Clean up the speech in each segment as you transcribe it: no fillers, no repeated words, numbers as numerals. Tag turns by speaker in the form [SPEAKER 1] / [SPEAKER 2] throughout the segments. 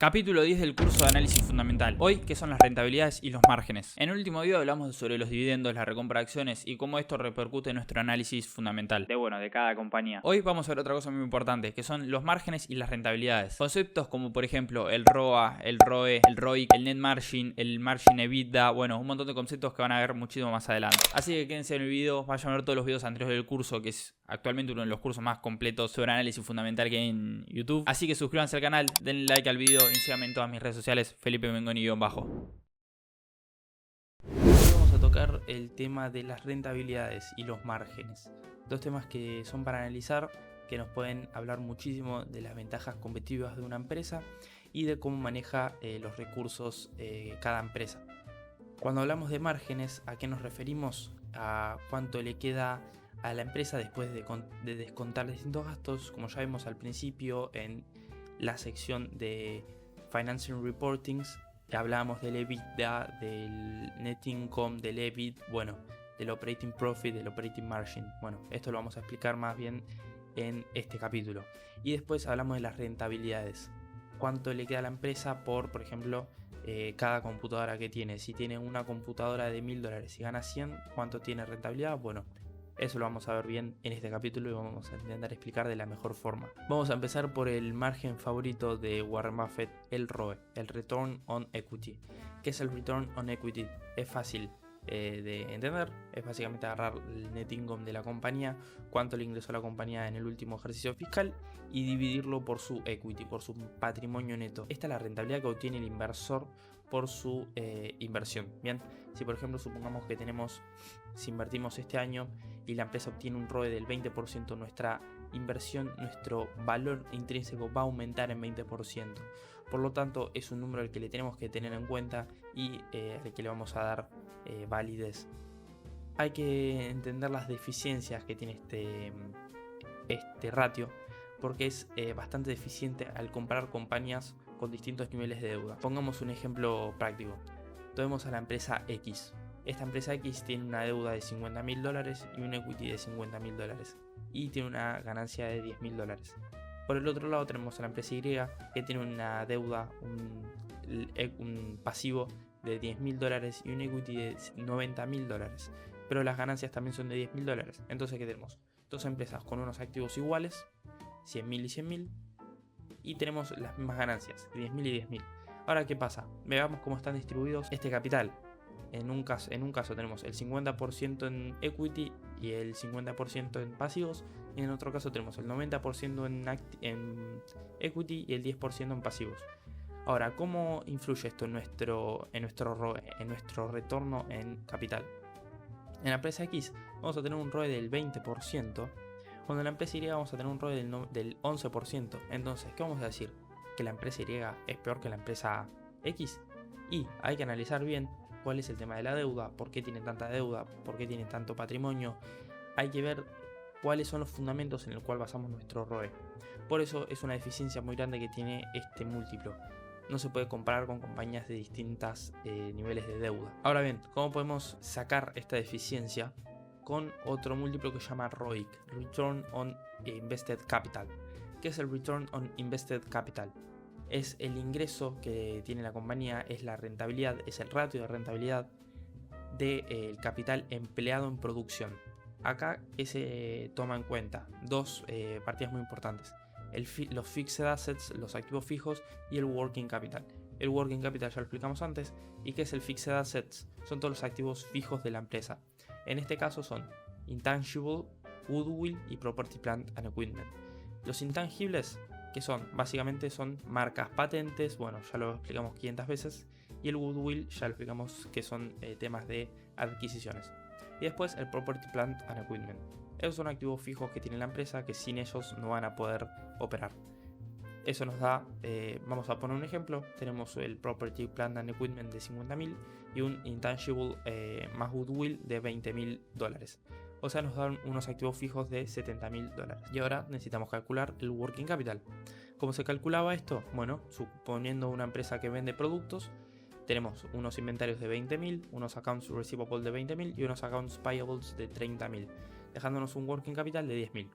[SPEAKER 1] Capítulo 10 del curso de análisis fundamental. Hoy, ¿qué son las rentabilidades y los márgenes? En el último video hablamos sobre los dividendos, la recompra de acciones y cómo esto repercute en nuestro análisis fundamental. De cada compañía. Hoy vamos a ver otra cosa muy importante, que son los márgenes y las rentabilidades. Conceptos como por ejemplo el ROA, el ROE, el ROIC, el net margin, el margin EBITDA, bueno, un montón de conceptos que van a ver muchísimo más adelante. Así que quédense en el video, vayan a ver todos los videos anteriores del curso, que es actualmente uno de los cursos más completos sobre análisis fundamental que hay en YouTube. Así que suscríbanse al canal, denle like al video y síganme en todas mis redes sociales, Felipe Mengoni-bajo. Hoy vamos a tocar el tema de las rentabilidades y los márgenes. Dos temas que son para analizar, que nos pueden hablar muchísimo de las ventajas competitivas de una empresa y de cómo maneja los recursos cada empresa. Cuando hablamos de márgenes, ¿a qué nos referimos? A cuánto le queda a la empresa después de descontar distintos gastos, como ya vimos al principio en la sección de Financial Reportings, hablábamos del EBITDA, del Net Income, del EBIT, bueno, del Operating Profit, del Operating Margin. Bueno, esto lo vamos a explicar más bien en este capítulo. Y después hablamos de las rentabilidades. Cuánto le queda a la empresa por ejemplo, cada computadora que tiene. Si tiene una computadora de $1000 y gana 100, ¿cuánto tiene rentabilidad? Bueno, eso lo vamos a ver bien en este capítulo y vamos a intentar explicar de la mejor forma. Vamos a empezar por el margen favorito de Warren Buffett, el ROE, el Return on Equity. ¿Qué es el Return on Equity? Es fácil de entender, es básicamente agarrar el net income de la compañía, cuánto le ingresó a la compañía en el último ejercicio fiscal y dividirlo por su equity, por su patrimonio neto. Esta es la rentabilidad que obtiene el inversor por su inversión. Bien, si por ejemplo supongamos que si invertimos este año y la empresa obtiene un ROE del 20%, nuestra inversión, nuestro valor intrínseco va a aumentar en 20%. Por lo tanto, es un número al que le tenemos que tener en cuenta y al que le vamos a dar validez. Hay que entender las deficiencias que tiene este ratio, porque es bastante deficiente al comparar compañías con distintos niveles de deuda. Pongamos un ejemplo práctico. Tomemos a la empresa X. Esta empresa X tiene una deuda de $50.000 y un equity de $50.000 y tiene una ganancia de $10.000. Por el otro lado tenemos a la empresa Y, que tiene una deuda, un pasivo de $10.000 y un equity de $90.000, pero las ganancias también son de $10.000. Entonces, ¿qué tenemos? Dos empresas con unos activos iguales, 100.000 y 100.000, y tenemos las mismas ganancias, 10.000 y 10.000. Ahora, ¿qué pasa? Veamos cómo están distribuidos este capital. En un caso tenemos el 50% en equity y el 50% en pasivos, y en otro caso tenemos el 90% en equity y el 10% en pasivos. Ahora, ¿cómo influye esto en nuestro ROE, en nuestro retorno en capital? En la empresa X vamos a tener un ROE del 20%, cuando en la empresa Y vamos a tener un ROE del 11%. Entonces, ¿qué vamos a decir? ¿Que la empresa Y es peor que la empresa X? Y hay que analizar bien cuál es el tema de la deuda, por qué tiene tanta deuda, por qué tiene tanto patrimonio. Hay que ver cuáles son los fundamentos en el cual basamos nuestro ROE. Por eso es una deficiencia muy grande que tiene este múltiplo. No se puede comparar con compañías de distintos niveles de deuda. Ahora bien, ¿cómo podemos sacar esta deficiencia? Con otro múltiplo que se llama ROIC, Return on Invested Capital. ¿Qué es el Return on Invested Capital? Es el ingreso que tiene la compañía, es la rentabilidad, es el ratio de rentabilidad del capital empleado en producción. Acá se toma en cuenta dos partidas muy importantes: los fixed assets, los activos fijos, y el working capital. El working capital ya lo explicamos antes. ¿Y qué es el fixed assets? Son todos los activos fijos de la empresa. En este caso son intangible, goodwill y property, plant and equipment. Los intangibles, que son básicamente son marcas, patentes, bueno, ya lo explicamos 500 veces, y el goodwill ya lo explicamos, que son temas de adquisiciones. Y después el property, plant and equipment. Esos son activos fijos que tiene la empresa, que sin ellos no van a poder operar. Eso nos da, vamos a poner un ejemplo, tenemos el property, plant and equipment de 50.000 y un intangible más goodwill de $20.000. O sea, nos dan unos activos fijos de $70.000. Y ahora necesitamos calcular el working capital. ¿Cómo se calculaba esto? Bueno, suponiendo una empresa que vende productos, tenemos unos inventarios de 20.000, unos accounts receivable de 20.000 y unos accounts payables de 30.000, dejándonos un working capital de 10.000.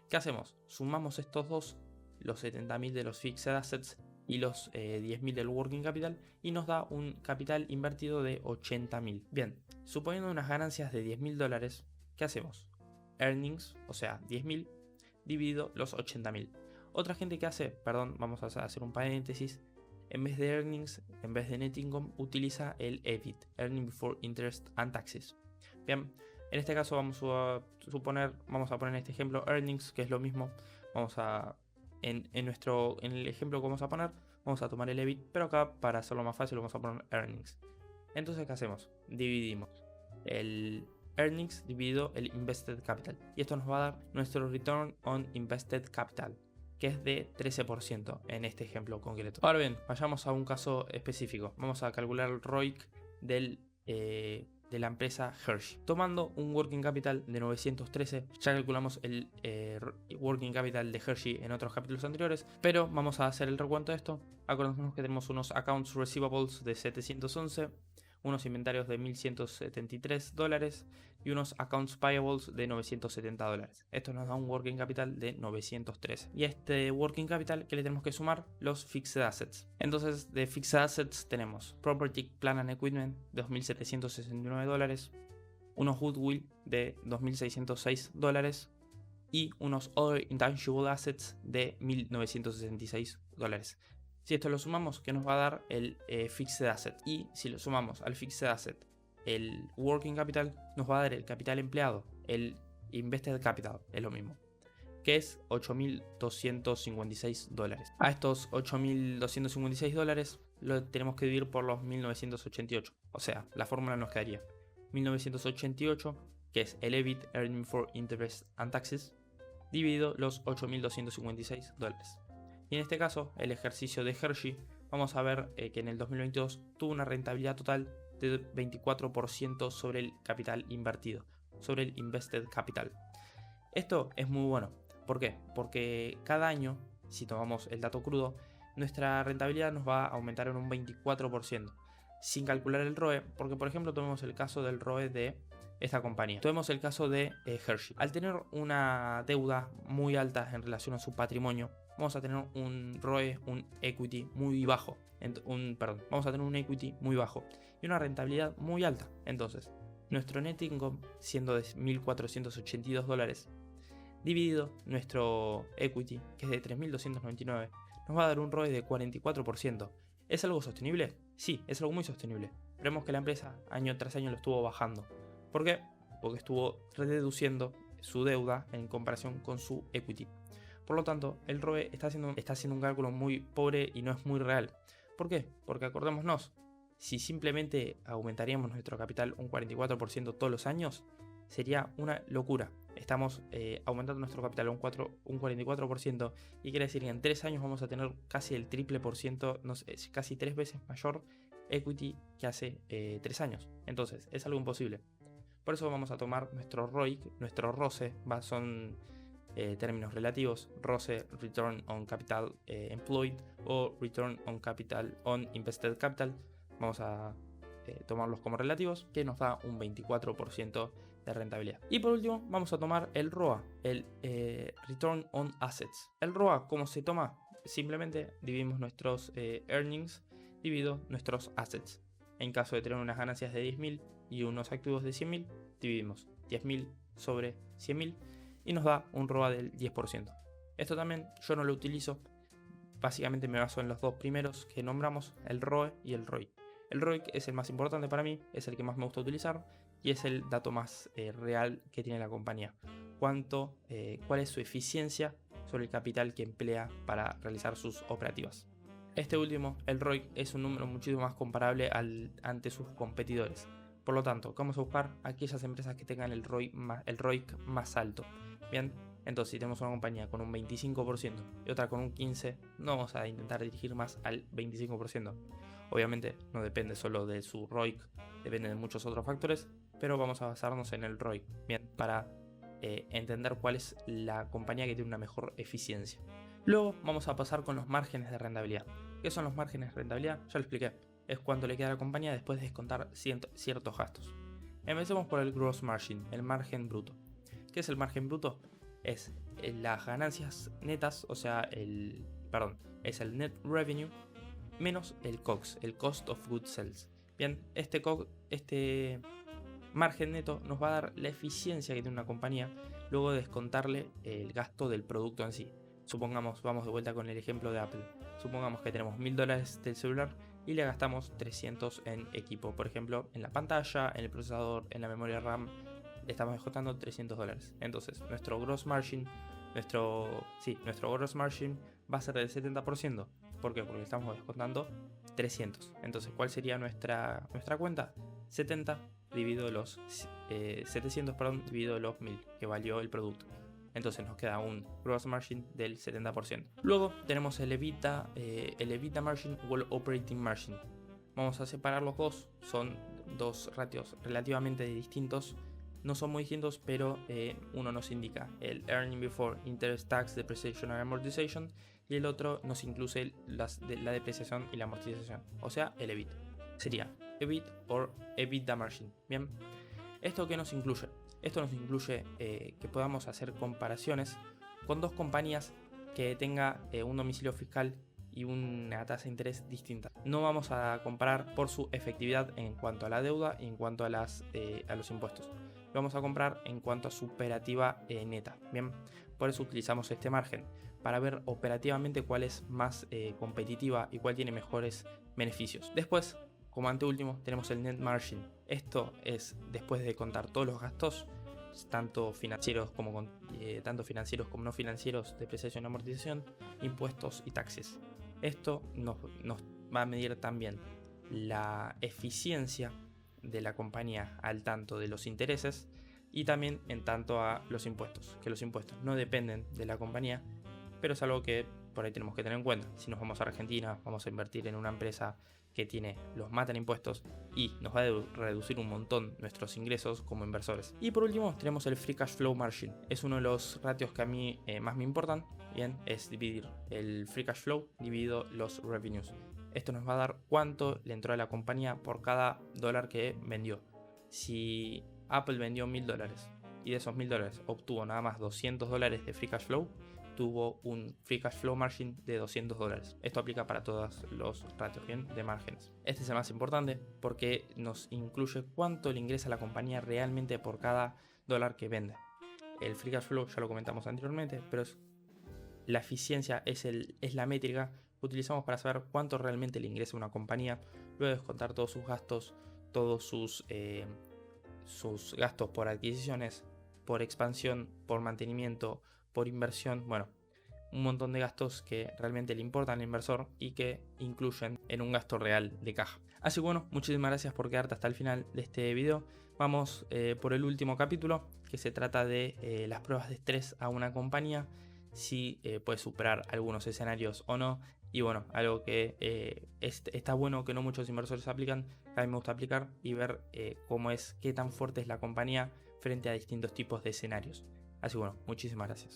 [SPEAKER 1] ¿Qué hacemos? Sumamos estos dos, los 70.000 de los fixed assets y los 10.000 del working capital, y nos da un capital invertido de 80.000. Bien, suponiendo unas ganancias de $10.000, ¿qué hacemos? Earnings, o sea 10.000 dividido los 80.000. Otra gente que hace, perdón, vamos a hacer un paréntesis, en vez de earnings, en vez de net income, utiliza el EBIT, Earning Before Interest and Taxes. Bien, en este caso vamos a poner en este ejemplo earnings, que es lo mismo. En el ejemplo que vamos a poner, vamos a tomar el EBIT, pero acá para hacerlo más fácil vamos a poner earnings. Entonces, ¿qué hacemos? Dividimos el earnings dividido el invested capital, y esto nos va a dar nuestro return on invested capital, que es de 13% en este ejemplo concreto. Ahora bien, vayamos a un caso específico. Vamos a calcular el ROIC de la empresa Hershey. Tomando un working capital de 913, ya calculamos el working capital de Hershey en otros capítulos anteriores, pero vamos a hacer el recuento de esto. Acordémonos que tenemos unos accounts receivables de 711, unos inventarios de $1.173 y unos accounts payables de $970. Esto nos da un working capital de 913. Y a este working capital, ¿qué le tenemos que sumar? Los fixed assets. Entonces, de fixed assets tenemos property, plant and equipment de $2.769, unos goodwill de $2.606 y unos other intangible assets de $1.966. Si esto lo sumamos, ¿qué nos va a dar el fixed asset? Y si lo sumamos al fixed asset el working capital, nos va a dar el capital empleado, el invested capital, es lo mismo, que es $8.256. A estos $8.256 lo tenemos que dividir por los 1988. O sea, la fórmula nos quedaría 1988, que es el EBIT, Earning for Interest and Taxes, dividido los $8.256. Y en este caso, el ejercicio de Hershey, vamos a ver que en el 2022 tuvo una rentabilidad total de 24% sobre el capital invertido, sobre el invested capital. Esto es muy bueno. ¿Por qué? Porque cada año, si tomamos el dato crudo, nuestra rentabilidad nos va a aumentar en un 24%, sin calcular el ROE, porque por ejemplo tomemos el caso del ROE de esta compañía. Tomemos el caso de Hershey. Al tener una deuda muy alta en relación a su patrimonio, vamos a tener un ROE, un equity muy bajo. Vamos a tener un equity muy bajo y una rentabilidad muy alta. Entonces, nuestro net income, siendo de $1.482, dividido nuestro equity, que es de 3.299, nos va a dar un ROE de 44%. ¿Es algo sostenible? Sí, es algo muy sostenible. Vemos que la empresa año tras año lo estuvo bajando. ¿Por qué? Porque estuvo reduciendo su deuda en comparación con su equity. Por lo tanto, el ROE está haciendo un cálculo muy pobre y no es muy real. ¿Por qué? Porque acordémonos, si simplemente aumentaríamos nuestro capital un 44% todos los años, sería una locura. Estamos aumentando nuestro capital un 44%, y quiere decir que en 3 años vamos a tener casi el triple por ciento, no sé, casi 3 veces mayor equity que hace 3 años. Entonces, es algo imposible. Por eso vamos a tomar nuestro ROIC, nuestro ROCE, son términos relativos, ROCE, Return on Capital Employed, o Return on Capital on Invested Capital. Vamos a tomarlos como relativos, que nos da un 24% de rentabilidad. Y por último, vamos a tomar el ROA, el Return on Assets. El ROA, ¿cómo se toma? Simplemente dividimos nuestros earnings dividido nuestros assets. En caso de tener unas ganancias de 10.000 y unos activos de 100.000, dividimos 10.000 sobre 100.000 y nos da un ROA del 10%. Esto también yo no lo utilizo. Básicamente me baso en los dos primeros que nombramos, el ROE y el ROIC. El ROIC es el más importante para mí, es el que más me gusta utilizar y es el dato más real que tiene la compañía. Cuál es su eficiencia sobre el capital que emplea para realizar sus operativas. Este último, el ROIC, es un número muchísimo más comparable ante sus competidores. Por lo tanto, vamos a buscar aquellas empresas que tengan el ROIC más alto. Bien, entonces si tenemos una compañía con un 25% y otra con un 15%, no vamos a intentar dirigir más al 25%. Obviamente no depende solo de su ROIC, depende de muchos otros factores, pero vamos a basarnos en el ROIC, bien, para entender cuál es la compañía que tiene una mejor eficiencia. Luego vamos a pasar con los márgenes de rentabilidad. ¿Qué son los márgenes de rentabilidad? Ya lo expliqué. Es cuánto le queda a la compañía después de descontar ciertos gastos. Empecemos por el gross margin, el margen bruto. ¿Qué es el margen bruto? Es las ganancias netas, o sea, es el Net Revenue menos el COGS, el Cost of Goods Sold. Bien, este margen neto nos va a dar la eficiencia que tiene una compañía luego de descontarle el gasto del producto en sí. Supongamos, vamos de vuelta con el ejemplo de Apple. Supongamos que tenemos $1000 del celular y le gastamos 300 en equipo. Por ejemplo, en la pantalla, en el procesador, en la memoria RAM, le estamos descontando $300. Entonces, nuestro gross margin va a ser del 70%. ¿Por qué? Porque estamos descontando 300. Entonces, ¿cuál sería nuestra cuenta? 70 dividido los 700, dividido los 1000 que valió el producto. Entonces nos queda un gross margin del 70%. Luego tenemos el EBITDA margin o el operating margin. Vamos a separar los dos. Son dos ratios relativamente distintos. No son muy distintos, pero uno nos indica el earning before interest, tax, depreciation and amortization, y el otro nos incluye la depreciación y la amortización, o sea, el EBIT. Sería EBIT o EBITDA margin. Bien, ¿esto qué nos incluye? Esto nos incluye que podamos hacer comparaciones con dos compañías que tenga un domicilio fiscal y una tasa de interés distinta. No vamos a comparar por su efectividad en cuanto a la deuda y en cuanto a los impuestos. Lo vamos a comprar en cuanto a su operativa neta. Bien, por eso utilizamos este margen, para ver operativamente cuál es más competitiva y cuál tiene mejores beneficios. Después, como anteúltimo, tenemos el net margin. Esto es después de contar todos los gastos, tanto financieros como no financieros, depreciación y amortización, impuestos y taxes. Esto nos va a medir también la eficiencia de la compañía al tanto de los intereses y también en tanto a los impuestos, que los impuestos no dependen de la compañía, pero es algo que por ahí tenemos que tener en cuenta. Si nos vamos a Argentina, vamos a invertir en una empresa que los matan impuestos y nos va a reducir un montón nuestros ingresos como inversores. Y por último tenemos el Free Cash Flow Margin. Es uno de los ratios que a mí más me importan. Bien, es dividir el Free Cash Flow dividido los revenues. Esto nos va a dar cuánto le entró a la compañía por cada dólar que vendió. Si Apple vendió $1000 y de esos $1000 obtuvo nada más $200 de Free Cash Flow, tuvo un Free Cash Flow Margin de $200. Esto aplica para todos los ratios, bien, de márgenes. Este es el más importante porque nos incluye cuánto le ingresa a la compañía realmente por cada dólar que vende. El Free Cash Flow ya lo comentamos anteriormente, pero la eficiencia es la métrica que utilizamos para saber cuánto realmente le ingresa a una compañía luego de descontar todos sus gastos, todos sus gastos por adquisiciones, por expansión, por mantenimiento, por inversión, bueno, un montón de gastos que realmente le importan al inversor y que incluyen en un gasto real de caja. Así que bueno, muchísimas gracias por quedarte hasta el final de este video. Vamos por el último capítulo, que se trata de las pruebas de estrés a una compañía, si puede superar algunos escenarios o no. Y bueno, algo que está bueno, que no muchos inversores aplican, que a mí me gusta aplicar y ver qué tan fuerte es la compañía frente a distintos tipos de escenarios. Así que bueno, muchísimas gracias.